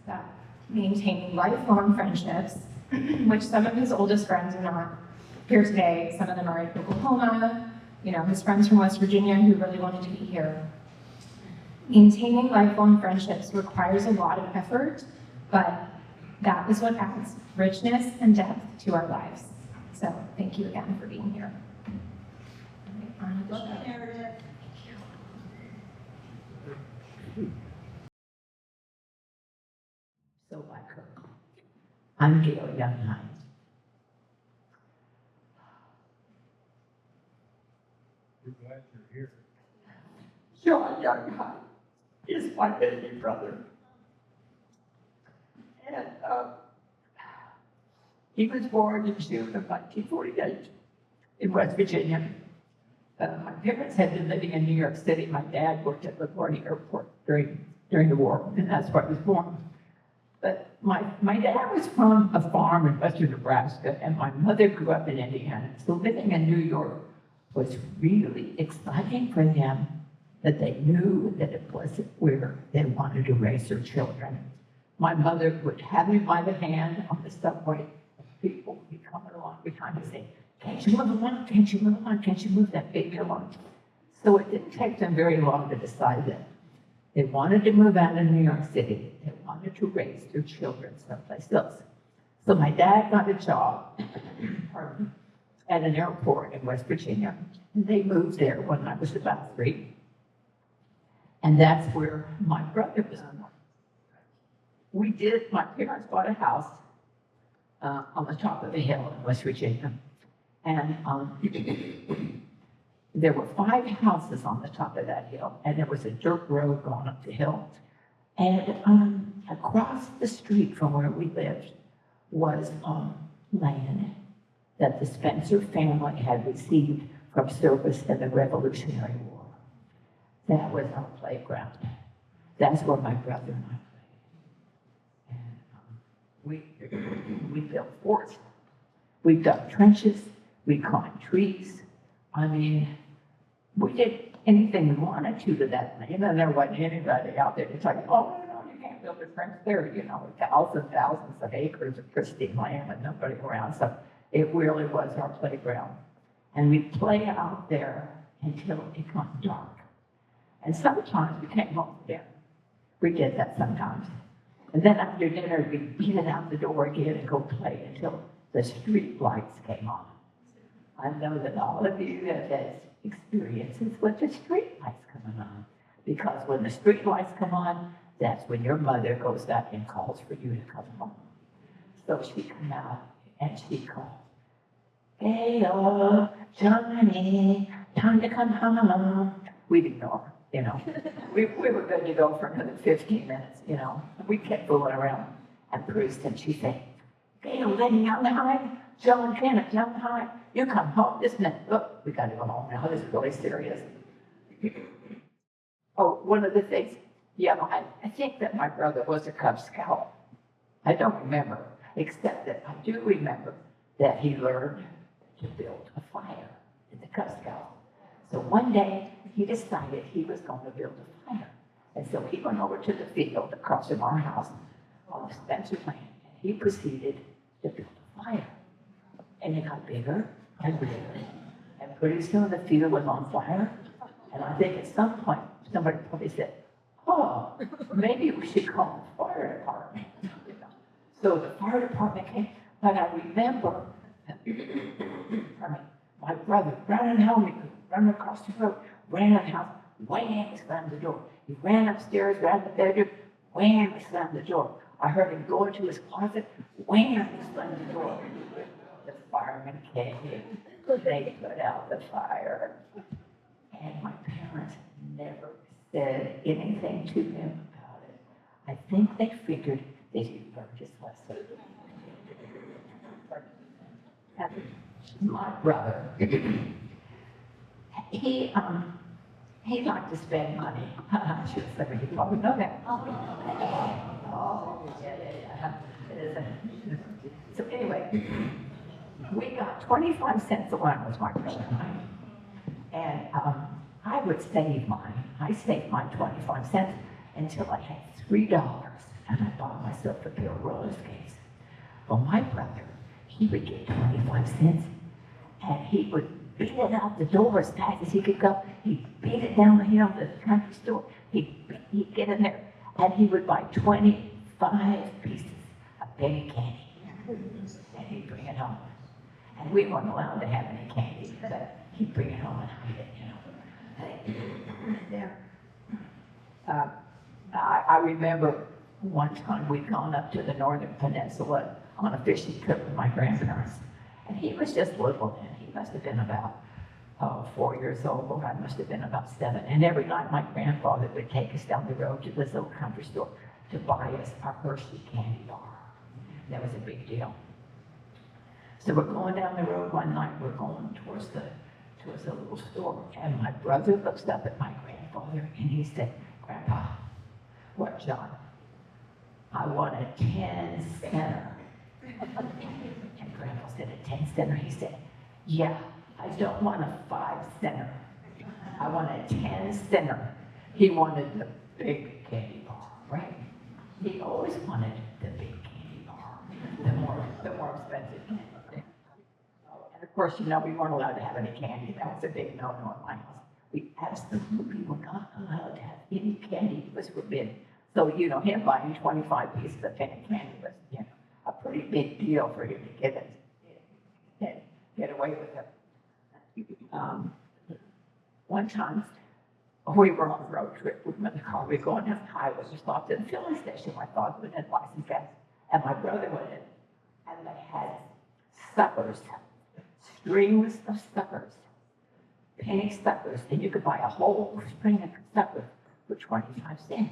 that maintaining lifelong friendships, which some of his oldest friends are not here today. Some of them are in Oklahoma, you know, his friends from West Virginia who really wanted to be here. Maintaining lifelong friendships requires a lot of effort, but that is what adds richness and depth to our lives. So thank you again for being here. So like her. I'm Gayle Younghein. We're glad you're here. John Younghein is my baby brother. And he was born in June of 1948 in West Virginia. My parents had been living in New York City. My dad worked at LaGuardia Airport during the war, and that's where I was born. But my dad was from a farm in western Nebraska, and my mother grew up in Indiana. So living in New York was really exciting for them, that they knew that it wasn't where they wanted to raise their children. My mother would have me by the hand on the subway, and people would be coming along behind me saying, "Can't you move along? Can't you move along? Can't you move that baby along?" So it didn't take them very long to decide that they wanted to move out of New York City. They wanted to raise their children someplace else. So my dad got a job at an airport in West Virginia. And they moved there when I was about 3. And that's where my brother was born. My parents bought a house on the top of a hill in West Virginia. And there were 5 houses on the top of that hill, and there was a dirt road going up the hill. And across the street from where we lived was land that the Spencer family had received from service in the Revolutionary War. That was our playground. That's where my brother and I played. And we built forts. We dug trenches. We climbed trees. I mean, we did anything we wanted to that land, and there wasn't anybody out there to tell you, "Oh, no, you can't build a trench there." You know, thousands of acres of pristine land and nobody around. So it really was our playground. And we'd play out there until it got dark. And sometimes we came home for dinner. We did that sometimes. And then after dinner, we'd beat it out the door again and go play until the street lights came on. I know that all of you have had experiences with the street lights coming on. Because when the street lights come on, that's when your mother goes back and calls for you to come home. So she'd come out and she'd call, "Gayle, Johnny, time to come home." We'd ignore her, you know. we were good to go for another 15 minutes, you know. We kept fooling around. And pretty soon she'd say, "Gayle, Lady Younghein, Joe and Kenneth Younghein, you come home this minute." Look, we got to go home now. This is really serious. Oh, one of the things, I think that my brother was a Cub Scout. I don't remember, except that I do remember that he learned to build a fire in the Cub Scouts. So one day he decided he was going to build a fire. And so he went over to the field across from our house on the Spencer land, and he proceeded to build a fire. And it got bigger and bigger. And pretty soon the field was on fire. And I think at some point, somebody probably said, "Oh, maybe we should call the fire department." So the fire department came, but I remember my brother ran across the road, ran out of the house, wham, he slammed the door. He ran upstairs, ran to the bedroom, wham, he slammed the door. I heard him go into his closet, wham, he slammed the door. The firemen came, they put out the fire. And my parents never said anything to him about it. I think they figured that he learned his lesson. My brother, he liked to spend money. I should say, you probably know that. Oh, yeah. So anyway, we got 25 cents allowance, my brother and I. And I would save mine. I saved my 25 cents until I had $3. and I bought myself a pair of roller skates. Well, my brother, he would get 25 cents, and he would beat it out the door as fast as he could go. He'd beat it down the hill to the country store. He'd get in there, and he would buy 25 pieces of penny candy, and he'd bring it home. And we weren't allowed to have any candy, but he'd bring it home and hide it, there. I remember one time we'd gone up to the northern peninsula on a fishing trip with my grandparents. And he was just little then. He must have been about 4 years old, or I must have been about 7. And every night my grandfather would take us down the road to this little country store to buy us our Hershey candy bar. That was a big deal. So we're going down the road one night, we're going towards the little store, and my brother looks up at my grandfather and he said, "Grandpa." "What, John?" "I want a 10 center. And Grandpa said, "A 10 center?" He said, "Yeah, I don't want a 5 center. I want a 10 center. He wanted the big candy bar, right? He always wanted the big candy bar, the more expensive candy. And of course, we weren't allowed to have any candy. That was a big no-no in my house. We absolutely were not allowed to have any candy. It was forbidden. So, him buying 25 pieces of penny candy was, a pretty big deal for him to get away with it. One time, we were on a road trip with my car. We were going down the highway. We stopped at a filling station. My father went in, buy some gas, and my brother went in, and they had suckers, strings of suckers, penny suckers, and you could buy a whole string of suckers for 25 cents.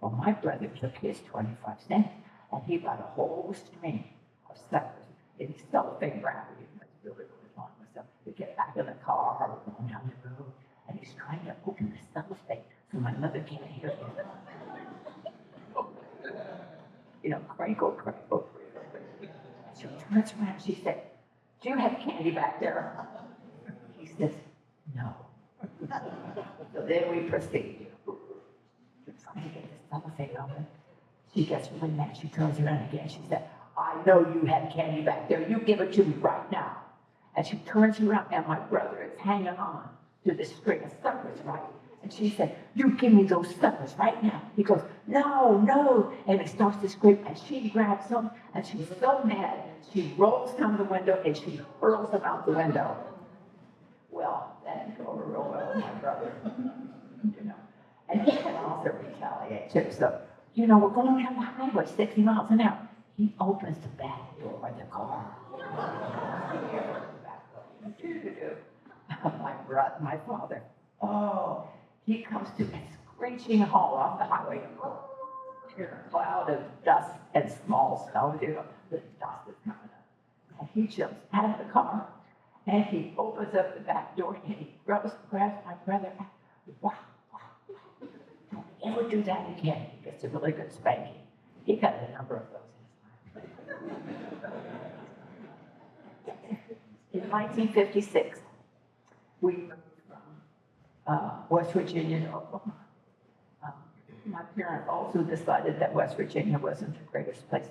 Well, my brother took his 25 cents, and he bought a whole string of suckers in cellophane wrapping. It was really, really fun. So we get back in the car, we're going down the road, and he's trying to open the cellophane so my mother can't hear him. Crinkle, crinkle. She turns around, she said, "Do you have candy back there?" He says, "No." So then we proceed. We're trying to get the cellophane open. She gets really mad. She turns around again. She said, "I know you have candy back there. You give it to me right now." And she turns around, and my brother is hanging on to the string of suckers, right? And she said, "You give me those suckers right now." He goes, "No, no." And he starts to scream, and she grabs them, and she's so mad. She rolls down the window, and she hurls them out the window. Well, that didn't go over real well with my brother, And he can also retaliate, too. So, we're going down the highway, 60 miles an hour. He opens the back door of the car. My father, he comes to a screeching halt off the highway. A cloud of dust and small snow, the dust is coming up. And he jumps out of the car, and he opens up the back door, and he grabs my brother. Wow. Don't ever do that again. He gets a really good spanking. He got a number of those in his life. In 1956, we moved from West Virginia to Oklahoma. My parents also decided that West Virginia wasn't the greatest place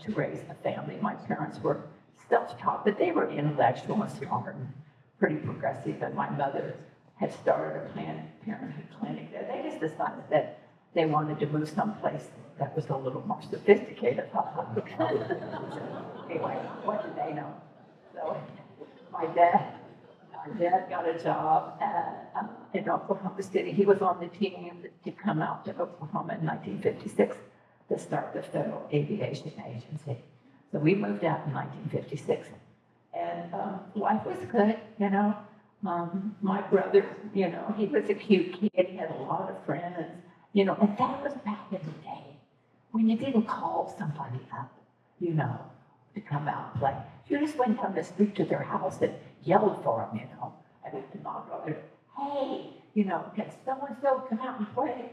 to raise a family. My parents were self-taught, but they were intellectual and smart and pretty progressive. And my mother had started a Planned Parenthood clinic there. They just decided that they wanted to move someplace that was a little more sophisticated. Anyway, what did they know? So my dad got a job in Oklahoma City. He was on the team to come out to Oklahoma in 1956 to start the Federal Aviation Agency. So we moved out in 1956, and life was good, My brother, he was a cute kid. He had a lot of friends, and that was back in the day when you didn't call somebody up, to come out and play. You just went down the street to their house and yelled for them, and we'd knock on their, "Hey, can so-and-so come out and play?"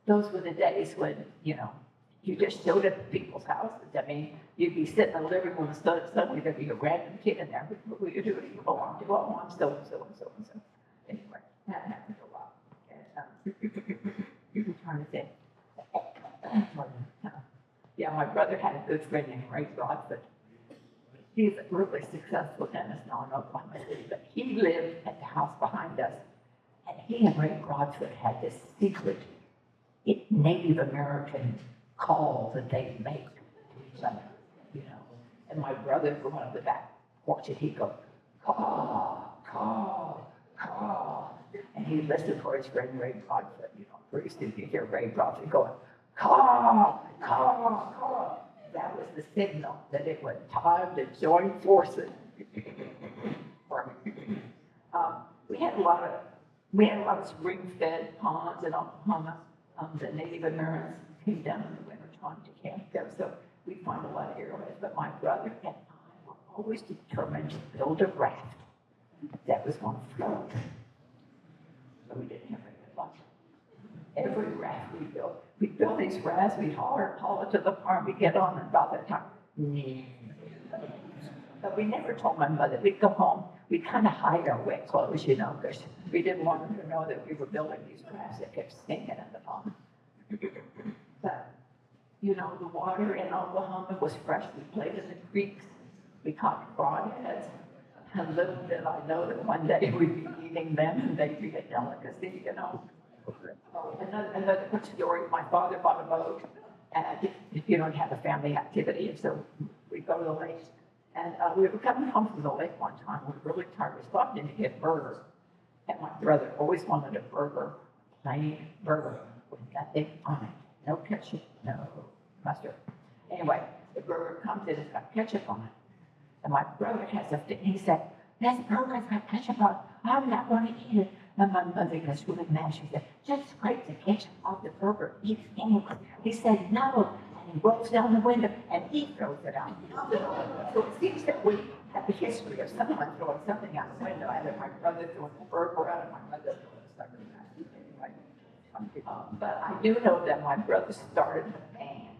Those were the days when, you just showed up at people's houses. I mean, you'd be sitting in the living room and suddenly there'd be a random kid in there. "What will you do? What do you belong to?" "Oh, I'm so-and-so and so-and-so." Anyway, that happened a lot. And, I'm trying to think. my brother had a good friend named Ray Broadfoot. He's a really successful dentist now in Oklahoma City, but he lived at the house behind us. And he and Ray Broadfoot had this secret Native American call that they'd make to each other, you know. And my brother would go up the back porch and he'd go, caw, caw, caw. And he'd listen for his friend Ray Broadfoot, you know. Pretty soon you hear Ray Broadfoot going, caw, caw, caw. That was the signal that it was time to join forces. We had a lot of spring-fed ponds in Oklahoma. The Native Americans came down in the wintertime to camp there, so we find a lot of arrowheads. But my brother and I were always determined to build a raft that was going to float. So we didn't have very good luck. Every raft we built these rafts, we'd haul it to the farm, we'd get on, and about that time, but we never told my mother. We'd go home, we'd kind of hide our wet clothes, you know, because we didn't want her to know that we were building these rafts that kept stinking in the pond. But, you know, the water in Oklahoma was fresh. We played in the creeks, we caught broadheads. And little did I know that one day we'd be eating them and they'd be a delicacy, you know. Another quick story, my father bought a boat, and you know, have a family activity, and so we'd go to the lake. And we were coming home from the lake one time, we were really tired, we stopped in to get burgers. And my brother always wanted a burger, plain burger, with nothing on it, no ketchup, no mustard. Anyway, the burger comes in, it's got ketchup on it. And my brother has a thing, he said, this burger's got ketchup on it, I'm not going to eat it. And my mother gets really mad. She said, just scrape the ketchup off the burger. He said, no. And he rolls down the window and he throws it out. So it seems that we have a history of someone throwing something out the window. Either my brother throwing the burger out and my mother throwing the sucker out. Anyway. But I do know that my brother started a band.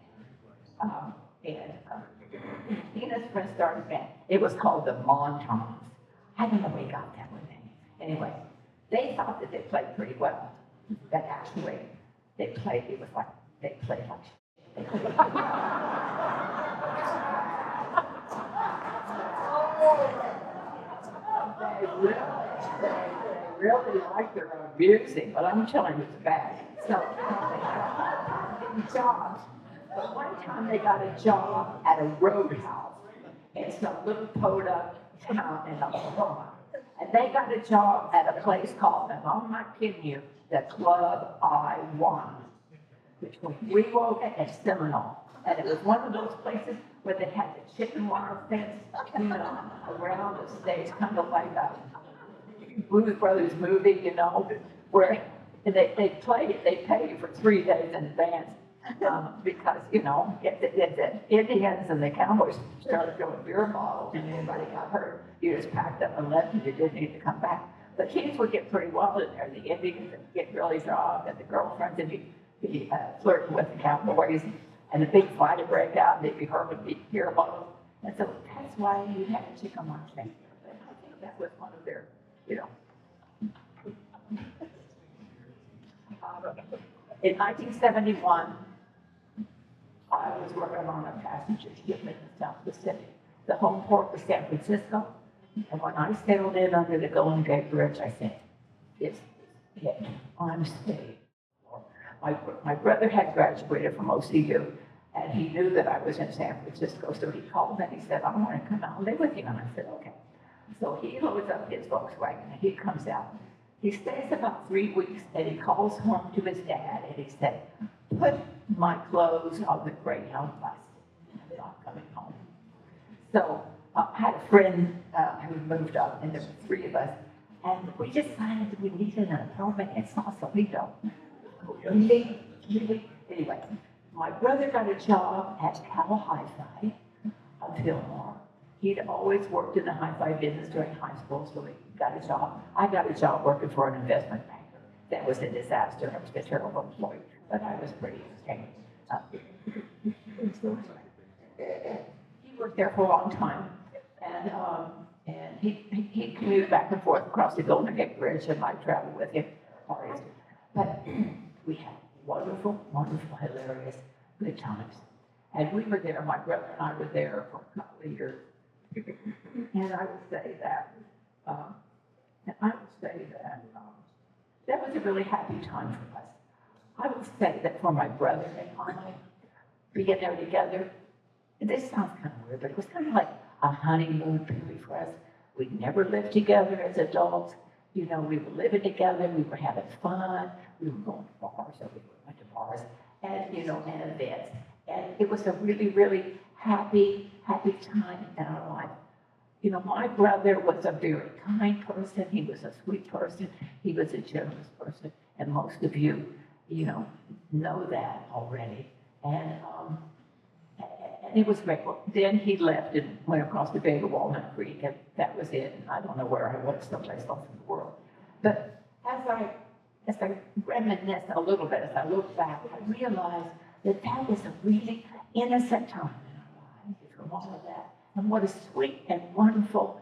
Tina's friend started a band. It was called the Montons. I don't know where he got that one name. Anyway. They thought that they played pretty well, but actually, they played like shit. They really like their own music, but I'm telling you, it's bad. So they got jobs. But one time they got a job at a roadhouse in some little podunk town in Oklahoma. And they got a job at a place called, and I'm not kidding you, the Club I-1, between Wewoka and Seminole. And it was one of those places where they had the chicken wire fence, you know, around the stage, kind of like a Blues Brothers movie, you know, where they pay you for 3 days in advance. Because, you know, if the Indians and the Cowboys started throwing beer bottles and anybody got hurt, you just packed up and left and you didn't need to come back. The kids would get pretty wild in there. The Indians would get really drunk, and the girlfriends would be flirting with the Cowboys, and the big fight would break out, and they'd be hurling beer bottles. And so that's why you had a chicken lunch thing. I think that was one of their, you know. In 1971, I was working on a passenger shipment in South Pacific. The home port was San Francisco. And when I sailed in under the Golden Gate Bridge, I said, it's it. I'm staying. My brother had graduated from OCU, and he knew that I was in San Francisco, so he called me and he said, I want to come out and live with you. And I said, okay. So he loads up his Volkswagen and he comes out. He stays about 3 weeks and he calls home to his dad and he said, put my clothes on the Greyhound bus. I'm not coming home. So I had a friend who moved up, and there were 3 of us, and we decided that we needed an apartment in Sausalito. Really? Anyway, my brother got a job at Cal Hi-Fi of Fillmore. He'd always worked in the hi-fi business during high school, so he got a job. I got a job working for an investment banker. That was a disaster. I was a terrible employee, but I was pretty entertaining. He worked there for a long time, and he commuted back and forth across the Golden Gate Bridge, and I traveled with him. But we had wonderful, hilarious, good times. And we were there, my brother and I were there for a couple of years. And I would say that, that was a really happy time for us. I would say that for my brother and I, being there together, this sounds kind of weird, but it was kind of like a honeymoon period for us. We'd never lived together as adults. You know, we were living together, we were having fun, we were going to bars, so we went to bars, and, you know, and events. And it was a really, really happy time in our life. You know, my brother was a very kind person, he was a sweet person, he was a generous person, and most of you, you know that already. And it was great. Well, then he left and went across the bay to Walnut Creek, and that was it. And I don't know where I was, someplace else in the world. But as I reminisce a little bit, as I look back, I realized that that was a really innocent time in our lives, from all of that. And what a sweet and wonderful,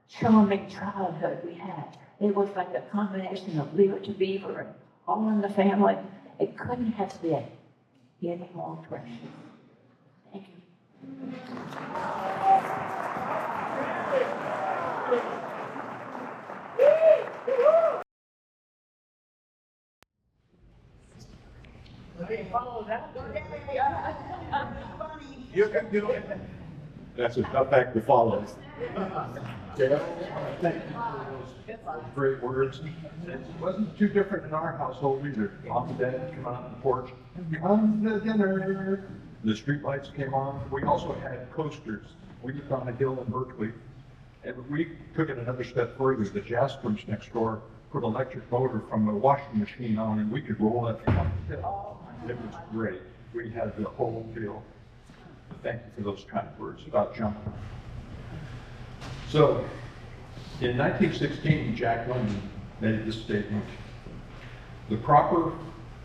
charming childhood we had. It was like a combination of Leave It to Beaver and All in the Family. It couldn't have been any more precious. Thank you. You can do it. That's a tough act to follow. Yeah, thank you for those great words. It wasn't too different in our household either. Mom and Dad come out on the porch, come to dinner. The street lights came on. We also had coasters. We lived on a hill in Berkeley, and we took it another step further. The Jaspers next door put an electric motor from the washing machine on, and we could roll that thing up the hill. It was great. We had the whole deal. Thank you for those kind words about jumping. So, in 1916, Jack London made this statement: "The proper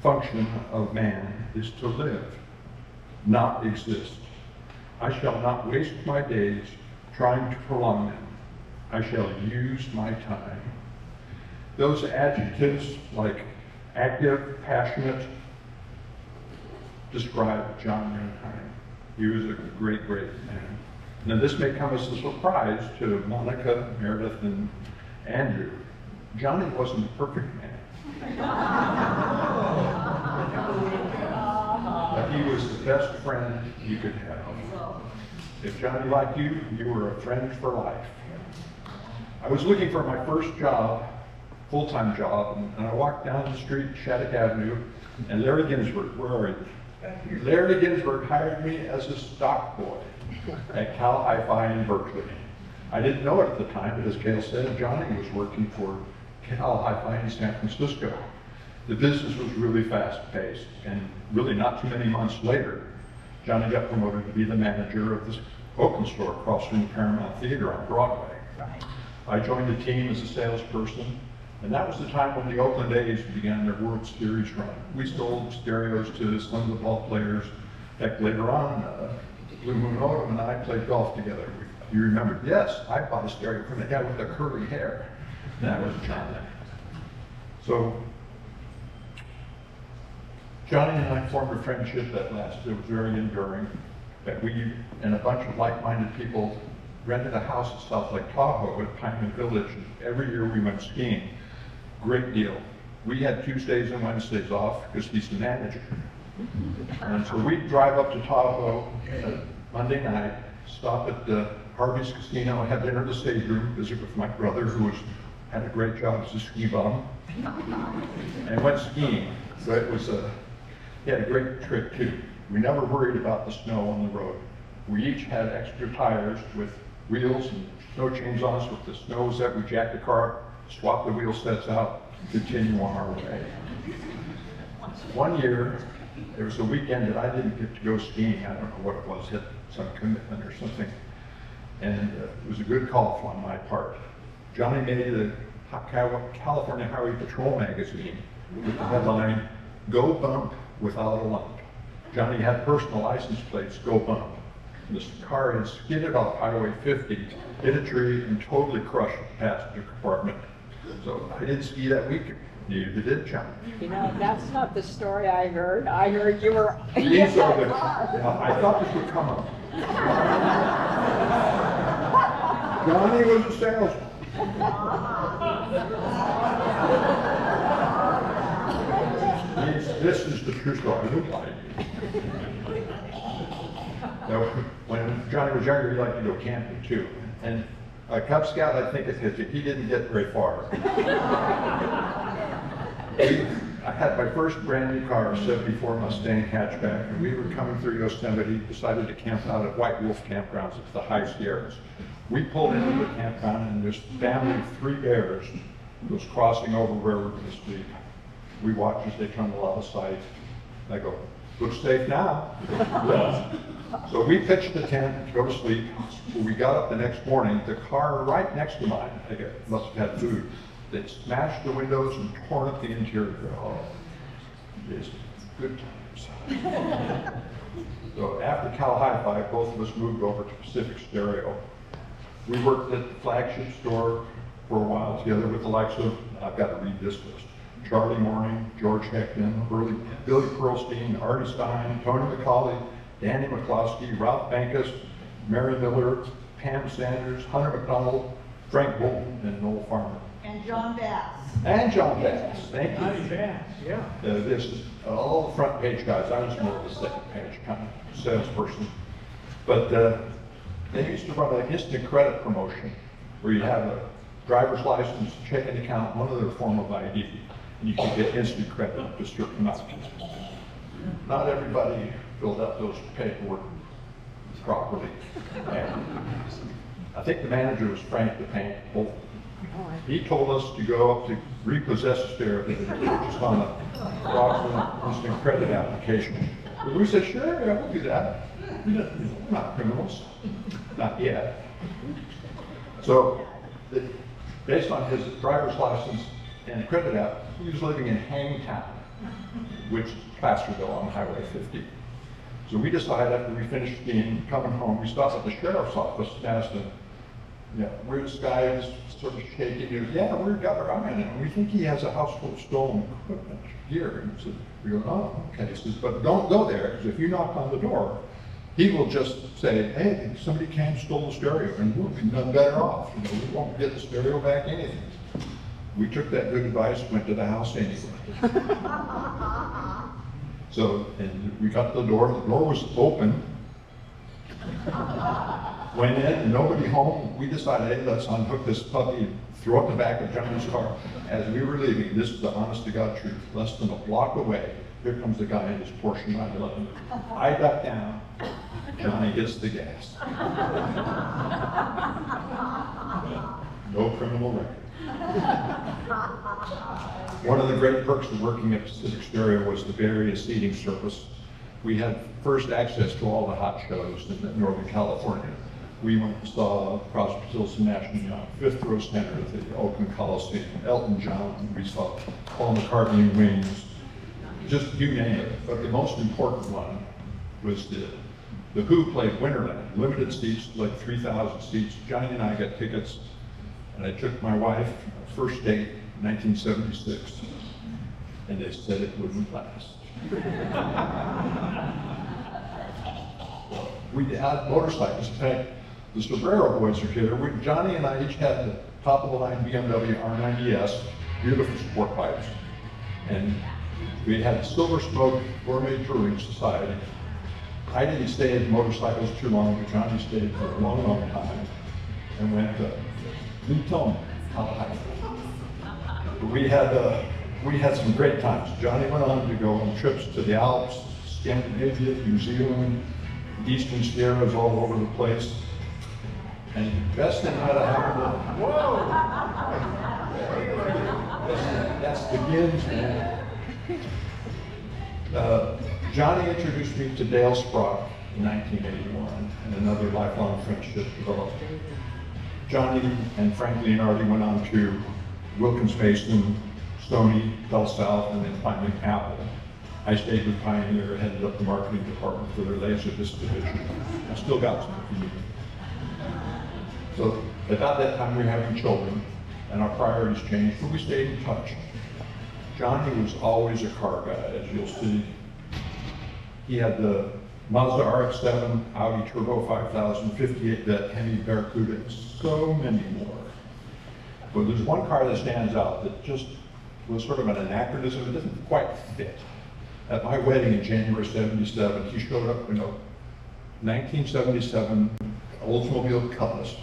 function of man is to live, not exist. I shall not waste my days trying to prolong them. I shall use my time." Those adjectives like active, passionate, describe John Younghein. He was a great, great man. Now this may come as a surprise to Monica, Meredith, and Andrew. Johnny wasn't a perfect man. But he was the best friend you could have. If Johnny liked you, you were a friend for life. I was looking for my first job, full-time job, and I walked down the street, Shattuck Avenue, and Larry Ginsberg, where are you? Larry Ginsberg hired me as a stock boy at Cal Hi-Fi in Berkeley. I didn't know it at the time, but as Gayle said, Johnny was working for Cal Hi-Fi in San Francisco. The business was really fast-paced, and really not too many months later, Johnny got promoted to be the manager of this Oakland store across from the Paramount Theater on Broadway. I joined the team as a salesperson, and that was the time when the Oakland A's began their World Series run. We sold stereos to some of the ball players. In fact, later on, Blue Moon Odom and I played golf together. You remember? Yes, I bought a stereo from the guy with the curly hair. That was Johnny. So, Johnny and I formed a friendship that lasted. It was very enduring. That we and a bunch of like-minded people rented a house at South Lake Tahoe at Pineman Village. And every year we went skiing. Great deal. We had Tuesdays and Wednesdays off because he's the manager. And so we'd drive up to Tahoe Monday night, stop at Harvey's Casino, have dinner at the stage room, visit with my brother who had a great job as a ski bum, and went skiing. So it was he had a great trip too. We never worried about the snow on the road. We each had extra tires with wheels and snow chains on us. With the snow set, we jacked the car, swap the wheel sets out, continue on our way. One year, there was a weekend that I didn't get to go skiing. I don't know what it was, had some commitment or something. And it was a good call on my part. Johnny made the California Highway Patrol magazine with the headline, "Go Bump Without a Lump." Johnny had personal license plates, "Go Bump." And this car had skidded off Highway 50, hit a tree, and totally crushed the passenger compartment. So I didn't ski that week. Neither did Johnny. You know, that's not the story I heard. I heard you were. These are the, now, I thought this would come up. Johnny was a salesman. This is the true story. I would lie to you. Now, when Johnny was younger, he liked to go camping too. And a Cub Scout, I think, he didn't get very far. I had my first brand new car, a '74 Mustang hatchback, and we were coming through Yosemite, decided to camp out at White Wolf Campgrounds at the High Sierras. We pulled into the campground and this family of 3 bears was crossing over where we were going to sleep. We watched as they come out of sight. I go, looks safe now. So we pitched the tent to go to sleep. When we got up the next morning, the car right next to mine, I guess, must have had food. They smashed the windows and torn up the interior. Oh, it's good times. So after Cal Hi-Fi, both of us moved over to Pacific Stereo. We worked at the flagship store for a while together with the likes of, I've got to read this list, Charlie Morning, George Heckman, Billy Pearlstein, Artie Stein, Tony McCauley, Danny McCloskey, Ralph Bankus, Mary Miller, Pam Sanders, Hunter McDonald, Frank Bolton, and Noel Farmer. And John Bass. And John Bass, thank you. Johnny Bass, yeah. This is all the front page guys. I was more of the second page kind of salesperson. But they used to run an instant credit promotion where you have a driver's license, checking account, one other form of ID, and you could get instant credit up to certain amounts. Not everybody filled out those paperwork properly. And I think the manager was Frank the Paint. He told us to go up to repossess a stereo that had purchased on a fraudulent instant credit application. We said, sure, yeah, we'll do that. We're not criminals, not yet. So, based on his driver's license and credit app, he was living in Hangtown, which is Placerville on Highway 50. So we decided after we finished coming home, we stopped at the sheriff's office and asked him, yeah, where this guy is sort of shaking. He goes, yeah, we've got our eye on him. We think he has a house full of stolen equipment, gear. And so we go, oh, okay. He says, but don't go there, because if you knock on the door, he will just say, hey, somebody came and stole the stereo, and we'll be none better off. You know, we won't get the stereo back anything. We took that good advice, went to the house anyway. So, and we got to the door was open. Went in, nobody home. We decided, hey, let's unhook this puppy and throw it in the back of Johnny's car. As we were leaving, this is the honest to God truth, less than a block away, here comes the guy in his Porsche 911. I duck down, Johnny hits the gas. No criminal record. One of the great perks of working at Pacific Stereo was the Bay Area seating service. We had first access to all the hot shows in Northern California. We went and saw Crosby, Stills and Nash and Young, Fifth Row Center at the Oakland Coliseum, Elton John, we saw Paul McCartney and Wings, just you name it. But the most important one was the Who played Winterland, limited seats, like 3,000 seats. Johnny and I got tickets, and I took my wife, first date, 1976, and they said it wouldn't last. We had motorcycles. In fact, the Sombrero boys are here. Johnny and I each had the top of the line BMW R90S, beautiful sport bikes. And we had Silver Smoke Gourmet Touring Society. I didn't stay in motorcycles too long, but Johnny stayed for a long, long time. And went to Lee Tillman, we had some great times. Johnny went on to go on trips to the Alps, Scandinavia, New Zealand, Eastern Sierras, all over the place. And the best thing that happened that's the Gins, man. Johnny introduced me to Dale Sprock in 1981, and another lifelong friendship developed. Johnny and Frank Leonardi went on to Wilkins Mason, Sony, Bell South, and then finally Apple. I stayed with Pioneer, headed up the marketing department for their Laserdisc division. I still got some if you need. So about that time we were having children, and our priorities changed, but we stayed in touch. Johnny was always a car guy, as you'll see. He had the Mazda RX-7, Audi Turbo 5000, 58-bit Hemi Barracuda, and so many more. But there's one car that stands out that just was sort of an anachronism. It doesn't quite fit. At my wedding in January '77, he showed up in a 1977 Oldsmobile Cutlass,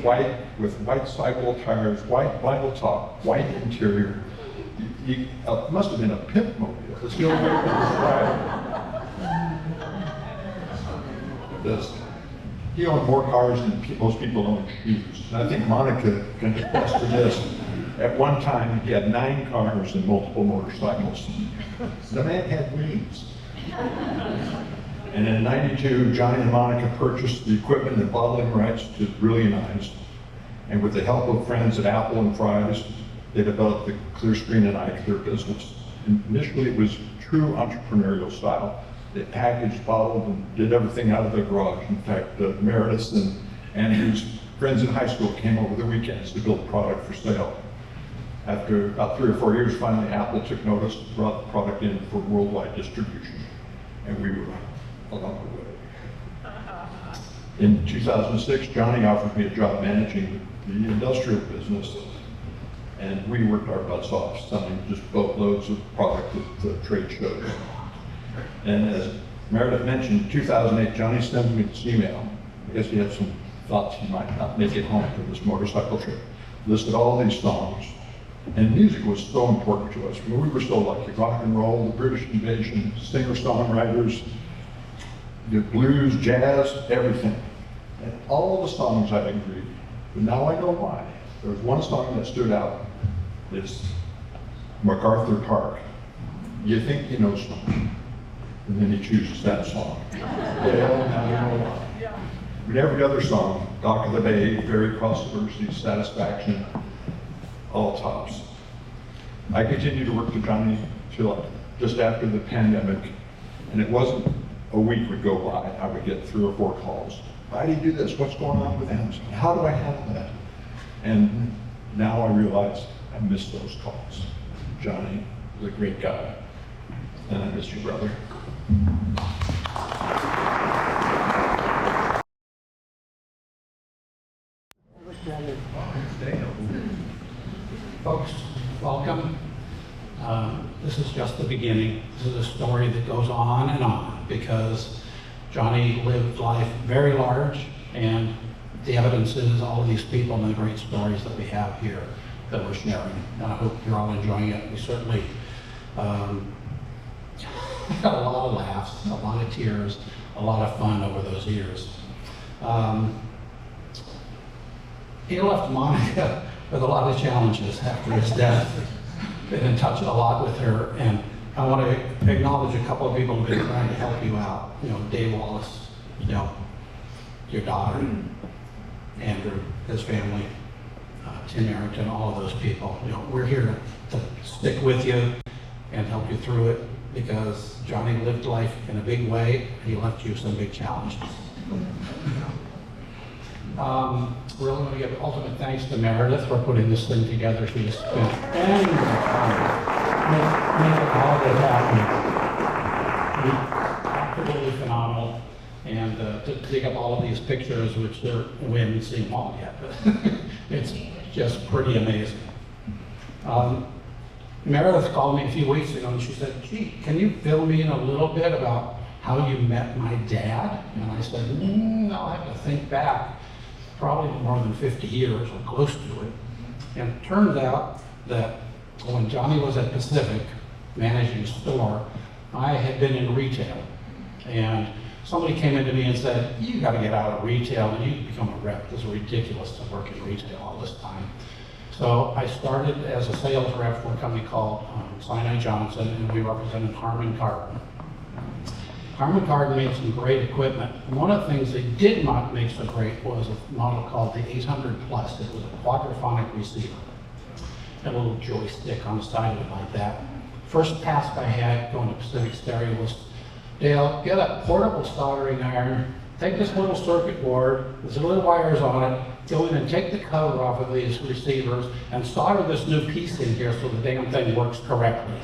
white, with white sidewall tires, white vinyl top, white interior. It must have been a pimp mobile. It's the only way to describe it. He owned more cars than most people own shoes. And I think Monica can attest to this. At one time, he had 9 cars and multiple motorcycles. The man had wings. And in '92, Johnny and Monica purchased the equipment and bottling rights to Brillianized. And with the help of friends at Apple and Fry's, they developed the Clearscreen and Ike, their business. And initially, it was true entrepreneurial style. They packaged, bottled, and did everything out of their garage. In fact, Meredith and Andrew's friends in high school came over the weekends to build product for sale. After about 3 or 4 years, finally Apple took notice, brought the product in for worldwide distribution, and we were along the way. In 2006, Johnny offered me a job managing the industrial business, and we worked our butts off, selling just boatloads of product at the trade shows. And as Meredith mentioned, in 2008, Johnny sent me this email. I guess he had some thoughts he might not make it home for this motorcycle trip. Listed all these songs. And music was so important to us. I mean, we were so lucky. Rock and roll, the British invasion, singer-songwriters, the blues, jazz, everything. And all the songs I agreed. But now I know why. There was one song that stood out. It's MacArthur Park. You think he knows something, and then he chooses that song. Well, now you know why. But every other song, Dock of the Bay, Ferry Cross the Mersey, Satisfaction, all tops. I continued to work with Johnny till just after the pandemic, and it wasn't a week would go by, I would get 3 or 4 calls. Why do you do this? What's going on with Amazon? How do I handle that? And now I realize I miss those calls. Johnny was a great guy, and I miss you, brother. Folks, welcome. This is just the beginning. This is a story that goes on and on because Johnny lived life very large, and the evidence is all of these people and the great stories that we have here that we're sharing. And I hope you're all enjoying it. We certainly had a lot of laughs, a lot of tears, a lot of fun over those years. He left Monica with a lot of challenges after his death. Been in touch a lot with her, and I want to acknowledge a couple of people who've been trying to help you out. You know, Dave Wallace, you know, your daughter, Andrew, his family, Tim Arrington, all of those people. You know, we're here to stick with you and help you through it because Johnny lived life in a big way. He left you some big challenges. Really want to give ultimate thanks to Meredith for putting this thing together. She's been making it all that happened. Absolutely phenomenal. And to dig up all of these pictures, which we haven't seen them all yet, but it's just pretty amazing. Meredith called me a few weeks ago and she said, gee, can you fill me in a little bit about how you met my dad? And I said, I'll have to think back. Probably more than 50 years or close to it. And it turns out that when Johnny was at Pacific managing a store, I had been in retail. And somebody came into me and said, you got to get out of retail and you become a rep. This is ridiculous to work in retail all this time. So I started as a sales rep for a company called Sinai Johnson, and we represented Harman Kardon. Harman Kardon made some great equipment. One of the things they did not make so great was a model called the 800 Plus. It was a quadraphonic receiver. A little joystick on the side of it like that. First task I had going to Pacific Stereo was, Dale, get a portable soldering iron, take this little circuit board, there's little wires on it, go in and take the cover off of these receivers and solder this new piece in here so the damn thing works correctly.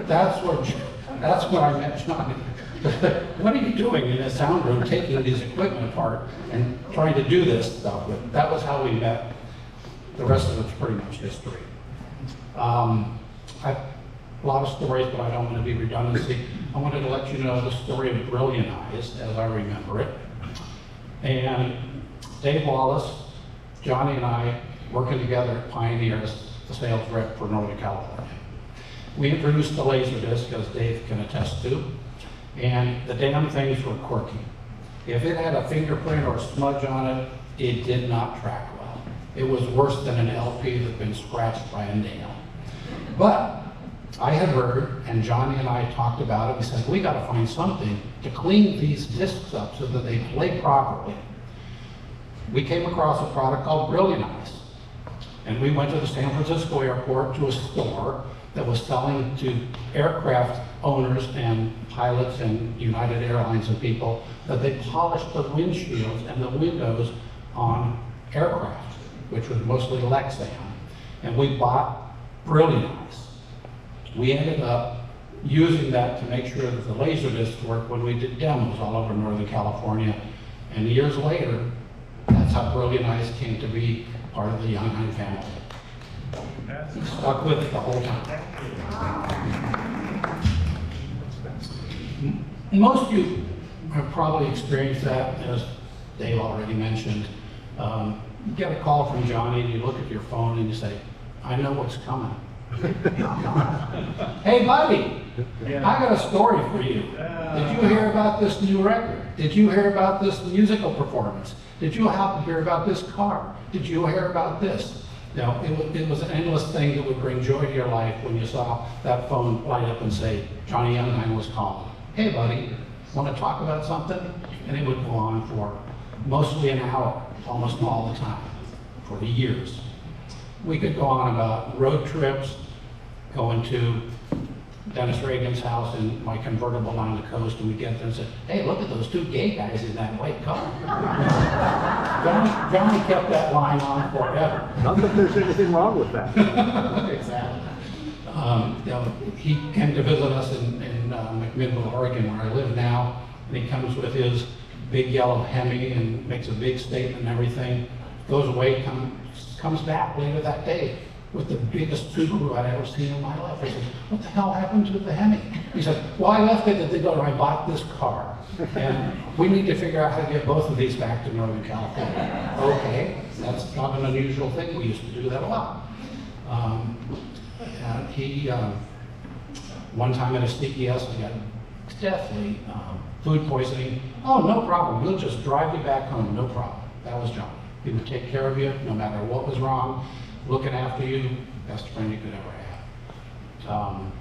That's when I met Johnny. What are you doing in the sound room, taking these equipment apart and trying to do this stuff? But that was how we met. The rest of it's pretty much history. I've a lot of stories, but I don't want to be redundancy. I wanted to let you know the story of Brilliant Eyes as I remember it. And Dave Wallace, Johnny and I, working together at Pioneer as the sales rep for Northern California. We introduced the Laserdisc, as Dave can attest to, and the damn things were quirky. If it had a fingerprint or a smudge on it, it did not track well. It was worse than an LP that had been scratched by a nail. But I had heard, and Johnny and I talked about it, we said, we gotta find something to clean these discs up so that they play properly. We came across a product called Brilliant Eyes. And we went to the San Francisco airport to a store that was selling to aircraft owners and pilots and United Airlines and people that they polished the windshields and the windows on aircraft, which was mostly Lexan. And we bought Brilliant Eyes. We ended up using that to make sure that the Laserdisc worked when we did demos all over Northern California. And years later, that's how Brilliant Eyes came to be part of the Younghein family. He stuck with it the whole time. Most of you have probably experienced that, as Dave already mentioned. You get a call from Johnny and you look at your phone and you say, I know what's coming. Hey buddy, I got a story for you. Did you hear about this new record? Did you hear about this musical performance? Did you happen to hear about this car? Did you hear about this? You know, it was an endless thing that would bring joy to your life when you saw that phone light up and say, Johnny Younghein was calling. Hey buddy, want to talk about something? And it would go on for mostly an hour, almost all the time, for years. We could go on about road trips, going to Dennis Reagan's house in my convertible on the coast, and we'd get there and say, hey, look at those two gay guys in that white car. Johnny kept that line on forever. Not that there's anything wrong with that. Exactly. You know, he came to visit us in McMinnville, Oregon, where I live now, and he comes with his big yellow Hemi and makes a big statement and everything, goes away, comes back later that day with the biggest Subaru I'd ever seen in my life. I said, what the hell happened to the Hemi? He said, well, I left it at the door, I bought this car. And we need to figure out how to get both of these back to Northern California. Okay, that's not an unusual thing, we used to do that a lot. He, one time at a CES, I got deathly food poisoning. Oh, no problem, we'll just drive you back home, no problem. That was John. He would take care of you no matter what was wrong, looking after you, best friend you could ever have.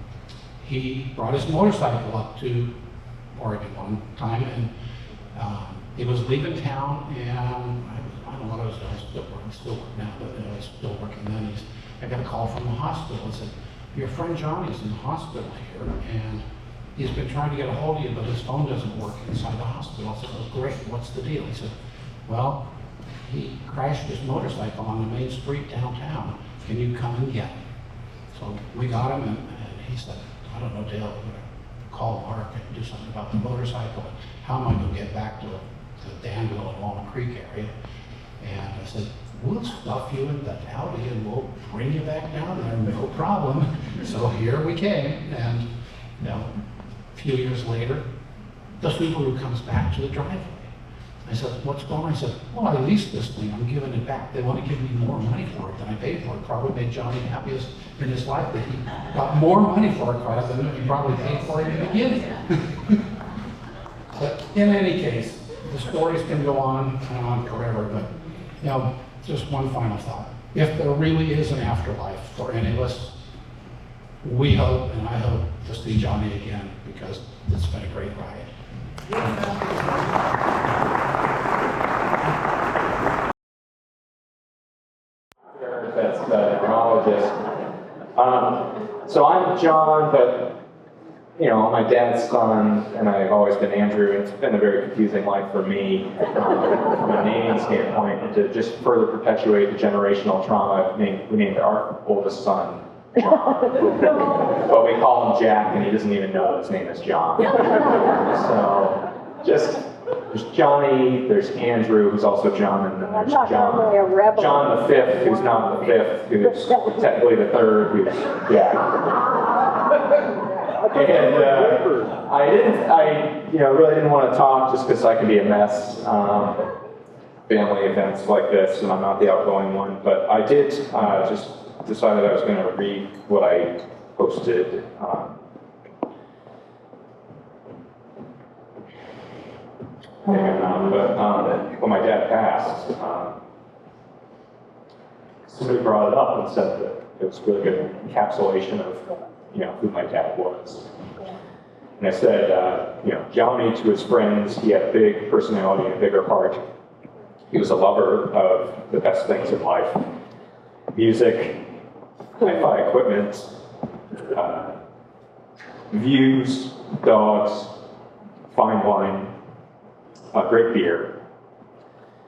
He brought his motorcycle up to Oregon one time, and he was leaving town, and I don't know what I was doing, still working now, but I was still working then. I got a call from the hospital and said, your friend Johnny's in the hospital here, and he's been trying to get a hold of you, but his phone doesn't work inside the hospital. I said, oh great, what's the deal? He said, well, he crashed his motorcycle on the main street downtown. Can you come and get him? So we got him, and he said, I don't know, Dale, I'm gonna call Mark and do something about the motorcycle. How am I gonna get back to Danville and Walnut Creek area? And I said, we'll stuff you in the Audi and we'll bring you back down there, no problem. So here we came, and you know, a few years later, the Subaru comes back to the driveway. I said, what's going on? He said, well, I leased this thing, I'm giving it back. They want to give me more money for it than I paid for it. Probably made Johnny happiest in his life that he got more money for a car than he probably paid for it in the beginning. But in any case, the stories can go on and on forever, but you know, just one final thought. If there really is an afterlife for any of us, we hope, and I hope, to see Johnny again, because it's been a great ride. That's the neurologist. So I'm John, but you know, my dad's son, and I've always been Andrew, and it's been a very confusing life for me from a naming standpoint, and to just further perpetuate the generational trauma, we named our oldest son John. But we call him Jack, and he doesn't even know his name is John. So, there's Johnny, there's Andrew, who's also John, and then there's John the fifth, who's not the fifth, who's technically the third, who's Jack. And I really didn't want to talk just because I can be a mess. Family events like this, and I'm not the outgoing one, but I did just decided I was going to read what I posted. But when my dad passed, somebody brought it up and said that it was a really good encapsulation of, who my dad was. And I said, Johnny, to his friends, he had a big personality and a bigger heart. He was a lover of the best things in life: music, hi-fi equipment, views, dogs, fine wine, great beer,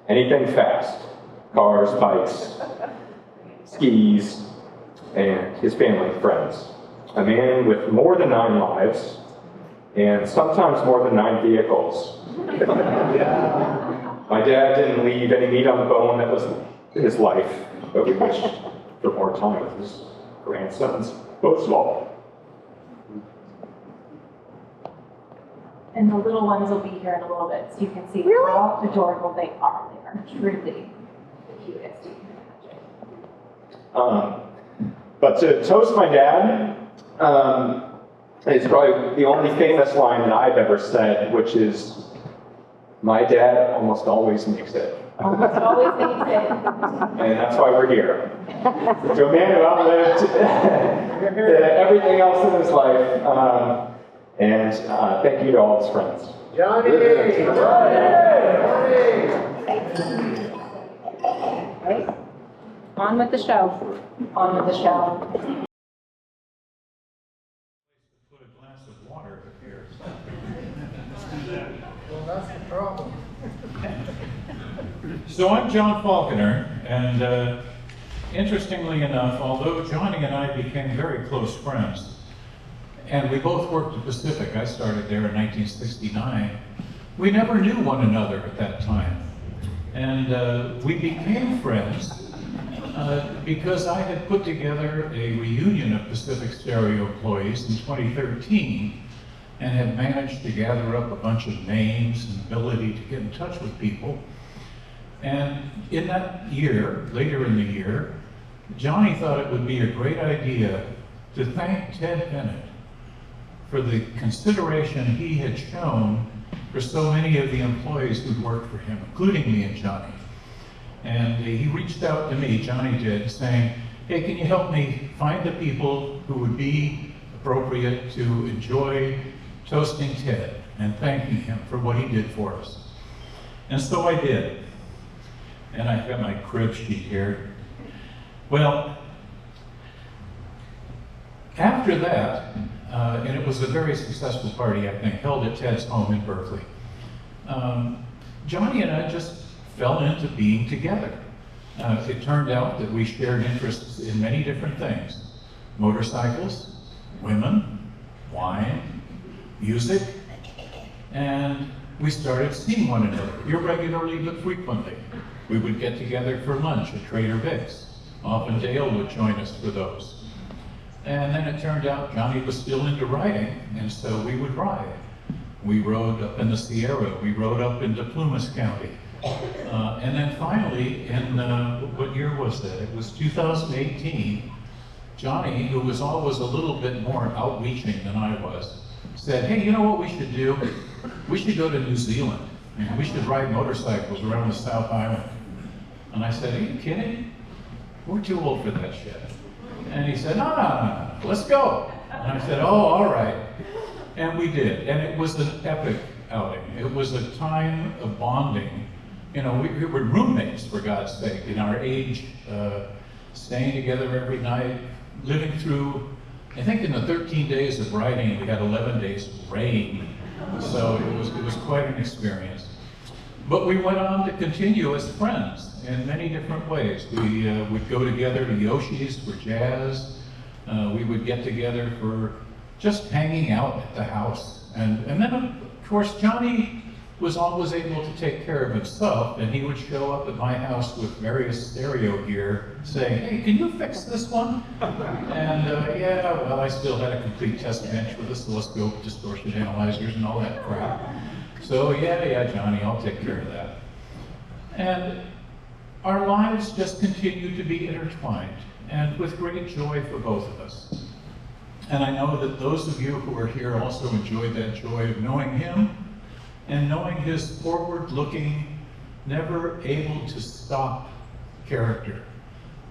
anything fast, cars, bikes, skis, and his family and friends. A man with more than 9 lives, and sometimes more than 9 vehicles. My dad didn't leave any meat on the bone that was his life, but we wished for more time with his grandsons, both small. And the little ones will be here in a little bit, so you can see how adorable they are. They are truly the cutest you can imagine. But to toast my dad, is probably the only famous line that I've ever said, which is, "My dad almost always makes it." Almost always makes it. And that's why we're here. To a man who outlived everything else in his life. And thank you to all his friends. Johnny! Right? On with the show. On with the show. Put a glass of water here. Well, that's the problem. So I'm John Falconer, and interestingly enough, although Johnny and I became very close friends, and we both worked at Pacific, I started there in 1969, we never knew one another at that time. And we became friends because I had put together a reunion of Pacific Stereo employees in 2013 and had managed to gather up a bunch of names and ability to get in touch with people. And in that year, later in the year, Johnny thought it would be a great idea to thank Ted Bennett for the consideration he had shown for so many of the employees who'd worked for him, including me and Johnny. And he reached out to me, Johnny did, saying, "Hey, can you help me find the people who would be appropriate to enjoy toasting Ted and thanking him for what he did for us?" And so I did. And I've got my crib sheet here. Well, after that, and it was a very successful party, I think, held at Ted's home in Berkeley. Johnny and I just fell into being together. It turned out that we shared interests in many different things: motorcycles, women, wine, music, and we started seeing one another irregularly but frequently. We would get together for lunch at Trader Vic's. Often Dale would join us for those. And then it turned out Johnny was still into riding, and so we would ride. We rode up in the Sierra, we rode up into Plumas County. And then finally, in, what year was that? It was 2018, Johnny, who was always a little bit more outreaching than I was, said, "Hey, you know what we should do? We should go to New Zealand, and we should ride motorcycles around the South Island." And I said, "Are you kidding? We're too old for that shit." And he said, no, let's go. And I said, "Oh, all right." And we did. And it was an epic outing. It was a time of bonding. You know, we were roommates, for God's sake, in our age, staying together every night, living through I think in the 13 days of writing, we had 11 days of rain, so it was quite an experience. But we went on to continue as friends in many different ways. We would go together to Yoshi's for jazz. We would get together for just hanging out at the house. And then, of course, Johnny was always able to take care of himself, and he would show up at my house with various stereo gear saying, hey, can you fix this one? And yeah, well, I still had a complete test bench with oscilloscope, distortion analyzers, and all that crap. So yeah, Johnny, I'll take care of that. And our lives just continue to be intertwined, and with great joy for both of us. And I know that those of you who are here also enjoyed that joy of knowing him and knowing his forward-looking, never able to stop character.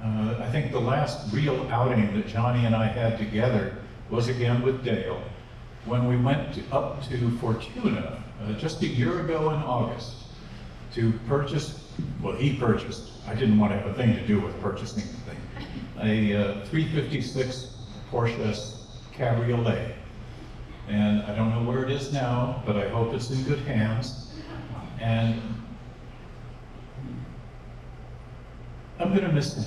I think the last real outing that Johnny and I had together was again with Dale, when we went up to Fortuna just a year ago in August to purchase, well, he purchased, I didn't want to have a thing to do with purchasing the thing, a 356 Porsche Cabriolet. And I don't know where it is now, but I hope it's in good hands. And I'm going to miss him.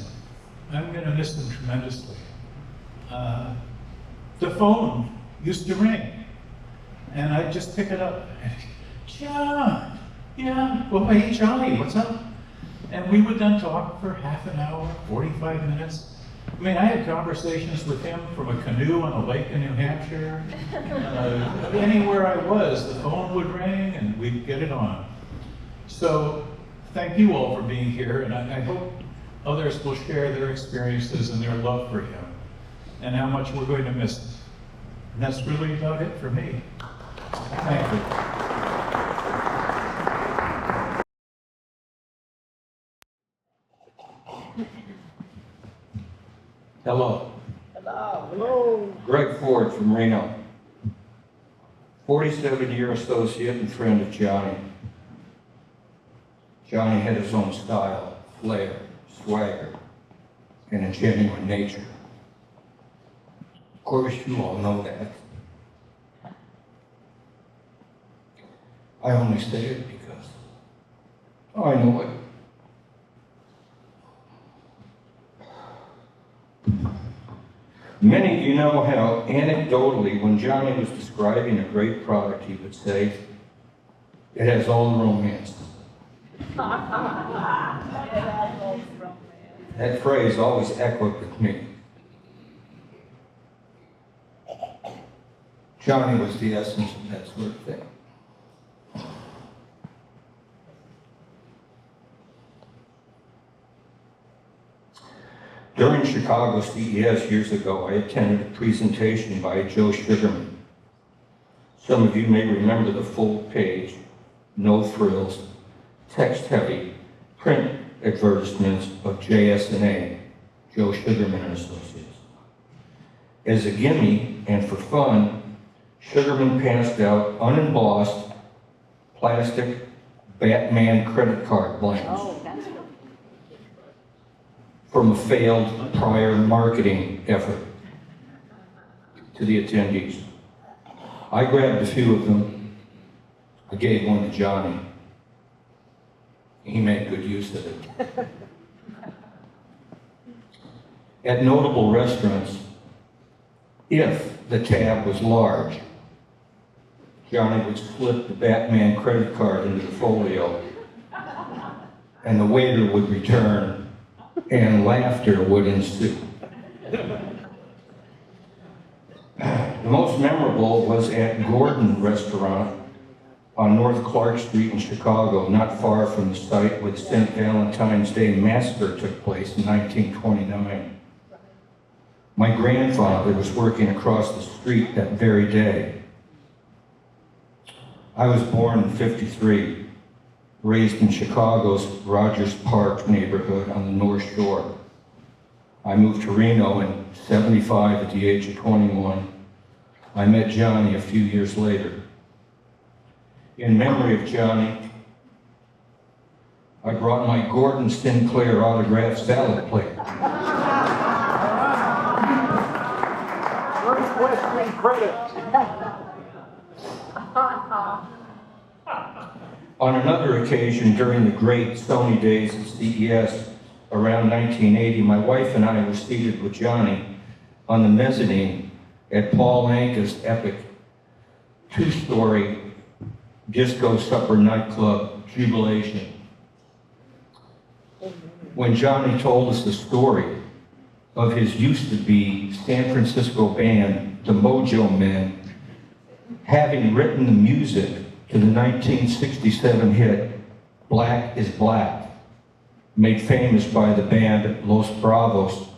I'm going to miss him tremendously. The phone used to ring, and I'd just pick it up. And, John, yeah, well, hey, Johnny, what's up? And we would then talk for half an hour, 45 minutes. I mean, I had conversations with him from a canoe on a lake in New Hampshire. Anywhere I was, the phone would ring and we'd get it on. So thank you all for being here, and I hope others will share their experiences and their love for him and how much we're going to miss him. And that's really about it for me. Thank you. Hello. Hello. Greg Ford from Reno. 47-year associate and friend of Johnny. Johnny had his own style, flair, swagger, and a genuine nature. Of course, you all know that. I only say it because I know it. Many of you know how anecdotally, when Johnny was describing a great product, he would say, it has all the romance. That phrase always echoed with me. Johnny was the essence of that sort of thing. During Chicago CES years ago, I attended a presentation by Joe Sugarman. Some of you may remember the full page, no frills, text-heavy print advertisements of JS&A, Joe Sugarman and Associates. As a gimme and for fun, Sugarman passed out unembossed plastic Batman credit card blanks. Oh, that's good. From a failed prior marketing effort to the attendees. I grabbed a few of them. I gave one to Johnny. He made good use of it. At notable restaurants, if the tab was large, Johnny would slip the Batman credit card into the folio, and the waiter would return, and laughter would ensue. The most memorable was at Gordon Restaurant on North Clark Street in Chicago, not far from the site where the St. Valentine's Day Massacre took place in 1929. My grandfather was working across the street that very day. I was born in '53. Raised in Chicago's Rogers Park neighborhood on the North Shore. I moved to Reno in '75 at the age of 21. I met Johnny a few years later. In memory of Johnny, I brought my Gordon Sinclair autographed salad plate. Equestrian credit. On another occasion during the great Sony days at CES around 1980, my wife and I were seated with Johnny on the mezzanine at Paul Anka's epic two-story disco supper nightclub, Jubilation. When Johnny told us the story of his used-to-be San Francisco band, the Mojo Men, having written the music to the 1967 hit Black is Black, made famous by the band Los Bravos,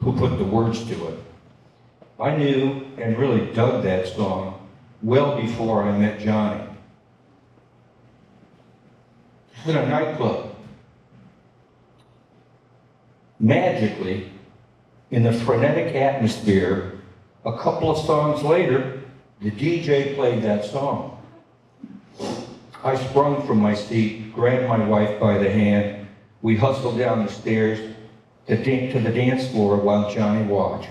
who put the words to it. I knew and really dug that song well before I met Johnny. It's in a nightclub. Magically, in the frenetic atmosphere, a couple of songs later, the DJ played that song. I sprung from my seat, grabbed my wife by the hand. We hustled down the stairs to the dance floor while Johnny watched.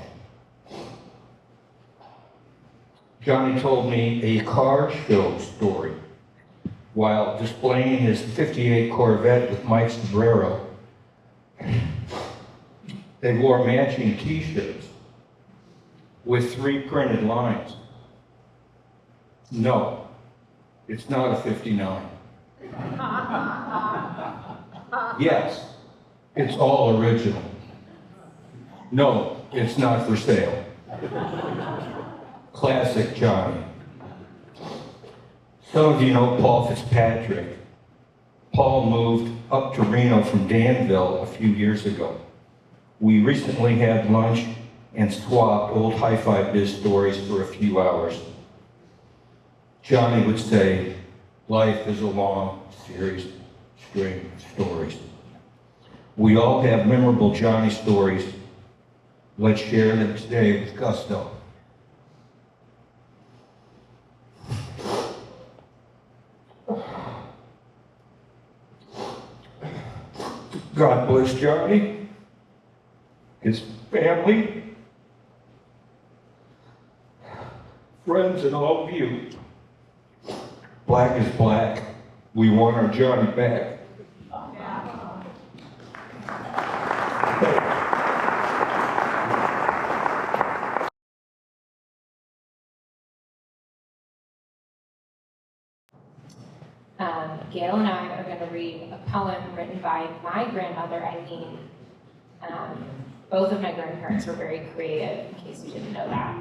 Johnny told me a car show story while displaying his '58 Corvette with Mike Sombrero. They wore matching t-shirts with 3 printed lines. No, it's not a 59. Yes, it's all original. No, it's not for sale. Classic Johnny. Some of you know Paul Fitzpatrick. Paul moved up to Reno from Danville a few years ago. We recently had lunch and swapped old hi-fi biz stories for a few hours. Johnny would say, life is a long series, string of stories. We all have memorable Johnny stories. Let's share them today with gusto. God bless Johnny, his family, friends, and all of you. Black is black. We want our Johnny back. Gayle and I are going to read a poem written by my grandmother, Eileen. Both of my grandparents were very creative, in case you didn't know that.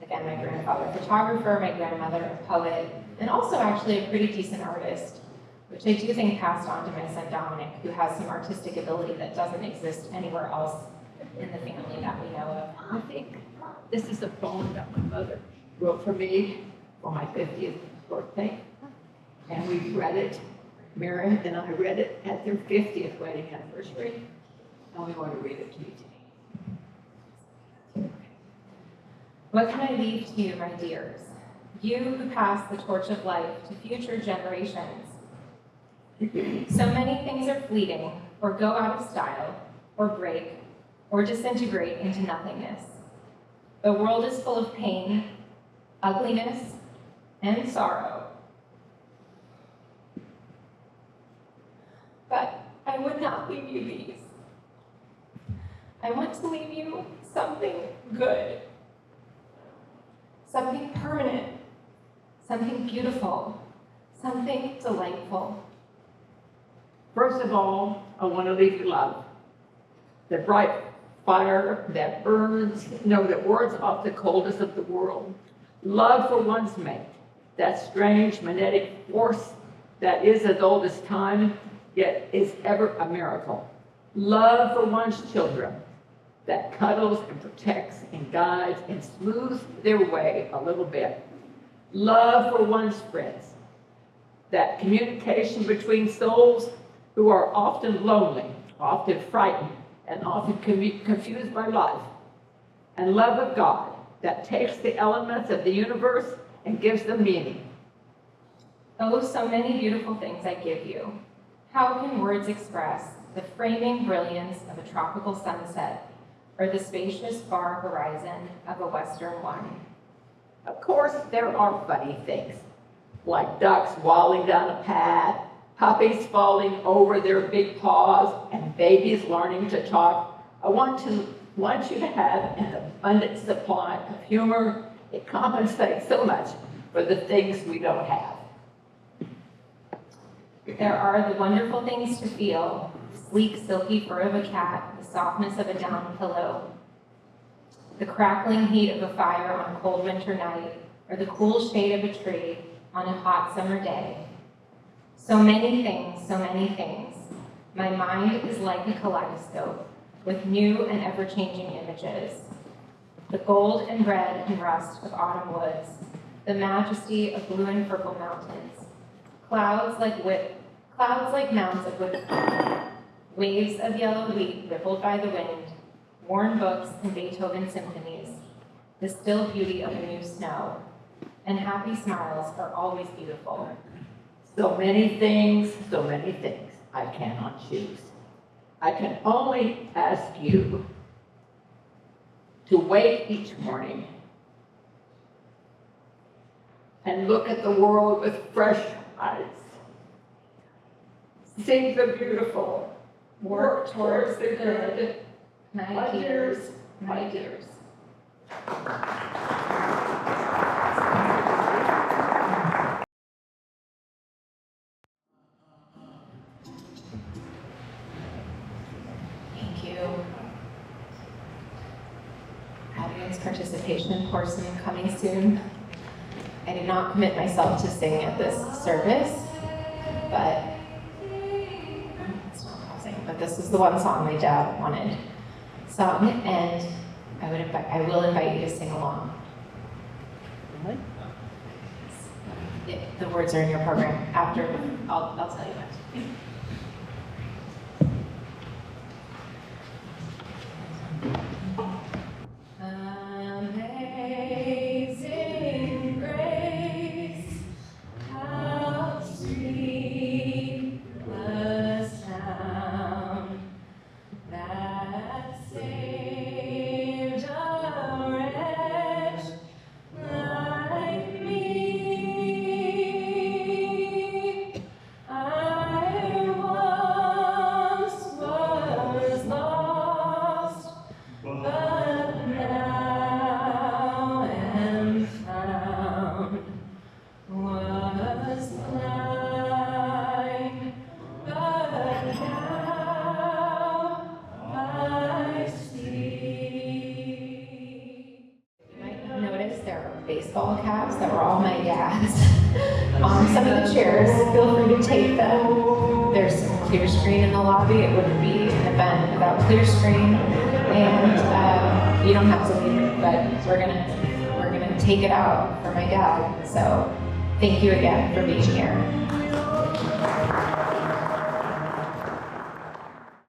Again, my grandfather a photographer, my grandmother a poet, and also actually a pretty decent artist, which I do think passed on to my son Dominic, who has some artistic ability that doesn't exist anywhere else in the family that we know of. I think this is a poem that my mother wrote for me for my 50th birthday. And we read it, Meredith and I read it at their 50th wedding anniversary. And we want to read it to you today. What can I leave to you, my dears? You who pass the torch of life to future generations. So many things are fleeting, or go out of style, or break, or disintegrate into nothingness. The world is full of pain, ugliness, and sorrow. But I would not leave you these. I want to leave you something good, something permanent, something beautiful, something delightful. First of all, I want to leave you love. The bright fire that burns, that wards off the coldest of the world. Love for one's mate, that strange magnetic force that is as old as time, yet is ever a miracle. Love for one's children, that cuddles and protects and guides and smooths their way a little bit. Love for one's friends, that communication between souls who are often lonely, often frightened, and often confused by life. And love of God, that takes the elements of the universe and gives them meaning. Oh, so many beautiful things I give you. How can words express the framing brilliance of a tropical sunset or the spacious far horizon of a western one? Of course, there are funny things, like ducks waddling down a path, puppies falling over their big paws, and babies learning to talk. I want you to have an abundant supply of humor. It compensates so much for the things we don't have. There are the wonderful things to feel: sleek, silky fur of a cat, the softness of a down pillow, the crackling heat of a fire on a cold winter night, or the cool shade of a tree on a hot summer day. So many things, so many things. My mind is like a kaleidoscope with new and ever-changing images. The gold and red and rust of autumn woods, the majesty of blue and purple mountains, clouds like mounds of wood, waves of yellow wheat rippled by the wind, worn books and Beethoven symphonies, the still beauty of a new snow, and happy smiles are always beautiful. So many things I cannot choose. I can only ask you to wake each morning and look at the world with fresh eyes. See the beautiful, work towards the good. My dears, my dears. Thank you. Audience participation portion coming soon. I did not commit myself to sing at this service, but it's not pausing. But this is the one song my dad wanted sung, and I will invite you to sing along. The words are in your program. After, I'll tell you what. Amazing grace, how sweet the sound that saved a wretch like me. I once was lost, but now am found. Was blind, but now I see. You might have noticed there are baseball caps that were all my dad's on some of the chairs. Feel free to take them. There's some clear screen in the lobby. It wouldn't be an event without clear screen, and you don't have to leave it, but we're gonna take it out for my dad. So thank you again for being here.